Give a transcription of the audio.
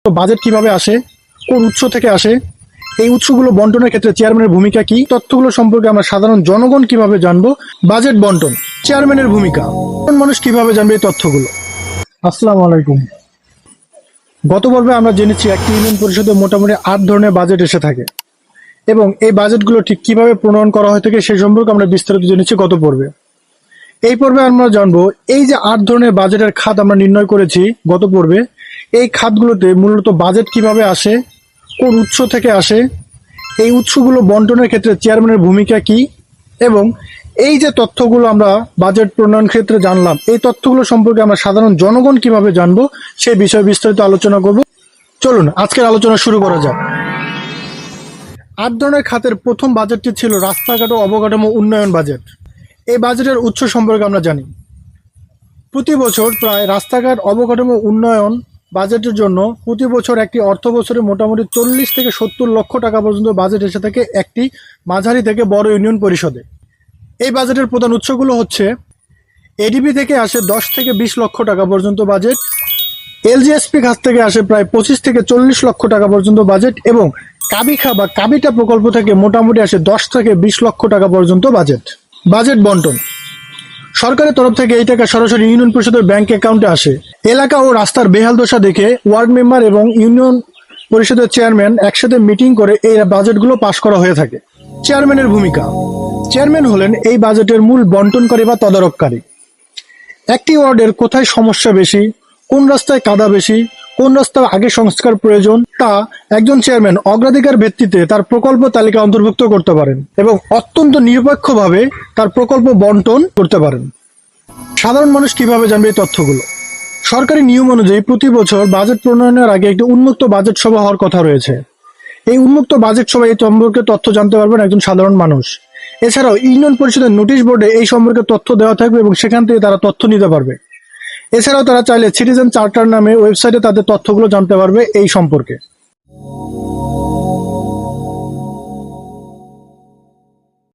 তো বাজেট কিভাবে আসে, কোন উৎস থেকে আসে, এই উৎসগুলো বন্টনের ক্ষেত্রে চেয়ারম্যানের ভূমিকা কি, তথ্যগুলো সম্পর্কে আমরা সাধারণ জনগণ কিভাবে জানবো। বাজেট বন্টন, চেয়ারম্যানের ভূমিকা, সাধারণ মানুষ কিভাবে জানবে এই তথ্যগুলো। আসসালামু আলাইকুম। গত পর্বে আমরা জেনেছি একটি ইউনিয়ন পরিষদে মোটামুটি 8 ধরনের বাজেট এসে থাকে এবং এই বাজেটগুলো ঠিক কিভাবে প্রণয়ন করা হয়ে থাকে সেই সম্পর্কে আমরা বিস্তারিত জেনেছি গত পর্বে। এই পর্বে আমরা জানবো এই যে 8 ধরনের বাজেটের খাত আমরা নির্ণয় করেছি গত পর্বে, এই খাতগুলোতে মূলত বাজেট কিভাবে আসে, কোন উৎস থেকে আসে, এই উৎসগুলো বন্টনের ক্ষেত্রে চেয়ারম্যানের ভূমিকা কি এবং এই যে তথ্যগুলো আমরা বাজেট প্রণয়ন ক্ষেত্রে জানলাম, এই তথ্যগুলো সম্পর্কে আমরা সাধারণ জনগণ কিভাবে জানবো সেই বিষয়ে বিস্তারিত আলোচনা করব। চলুন আজকের আলোচনা শুরু করা যাক। 8 ধরনের খাতের প্রথম বাজেটটি ছিল রাস্তাঘাট ও অবকাঠামো উন্নয়ন বাজেট। এই বাজেটের উৎস সম্পর্কে আমরা জানি। প্রতি বছর প্রায় রাস্তাঘাট অবকাঠামো উন্নয়ন বাজেটের জন্য প্রতি বছর একটি অর্থ বছরে মোটামুটি 40 থেকে 70 লক্ষ টাকা পর্যন্ত বাজেট এসে থাকে একটি মাঝারি থেকে বড় ইউনিয়ন পরিষদে। এই বাজেটের প্রধান উৎসগুলো হচ্ছে এডিবি থেকে আসে 10 থেকে 20 লক্ষ টাকা পর্যন্ত বাজেট, এলজিএসপি খাত থেকে আসে প্রায় 25 থেকে 40 লক্ষ টাকা পর্যন্ত বাজেট এবং কাবিখা বা কাবিটা প্রকল্প থেকে মোটামুটি আসে 10 থেকে 20 লক্ষ টাকা পর্যন্ত বাজেট। বাজেট বন্টন, সরকারের তরফ থেকে এই টাকা সরাসরি ইউনিয়ন পরিষদের ব্যাংক অ্যাকাউন্টে আসে। এলাকা ও রাস্তার বেহাল দশা দেখে ওয়ার্ড মেম্বার এবং ইউনিয়ন পরিষদের চেয়ারম্যান একসাথে মিটিং করে এই বাজেটগুলো পাশ করা হয়ে থাকে। চেয়ারম্যানের ভূমিকা, চেয়ারম্যান হলেন এই বাজেটের মূল বন্টনকারী বা তদারককারী। একটি ওয়ার্ডের কোথায় সমস্যা বেশি, কোন রাস্তায় কাদা বেশি, কোন রাস্তার আগে সংস্কার প্রয়োজন, তা একজন চেয়ারম্যান অগ্রাধিকার ভিত্তিতে তার প্রকল্প তালিকা অন্তর্ভুক্ত করতে পারেন এবং অত্যন্ত নিরপেক্ষভাবে তার প্রকল্প বন্টন করতে পারেন। সাধারণ মানুষ কিভাবে জানবে এই তথ্যগুলো। সরকারি নিয়ম অনুযায়ী প্রতি বছর বাজেট প্রণয়নের আগে একটি উন্মুক্ত বাজেট সভা হওয়ার কথা রয়েছে। এই উন্মুক্ত বাজেট সভায় এই সম্পর্কে তথ্য জানতে পারবেন একজন সাধারণ মানুষ। এছাড়াও ইউনিয়ন পরিষদের নোটিশ বোর্ডে এই সম্পর্কে তথ্য দেওয়া থাকবে এবং সেখান থেকে তারা তথ্য নিতে পারবে। এছাড়াও তারা চাইলে সিটিজেন চার্টার নামে ওয়েবসাইটে তাদের তথ্যগুলো জানতে পারবে এই সম্পর্কে।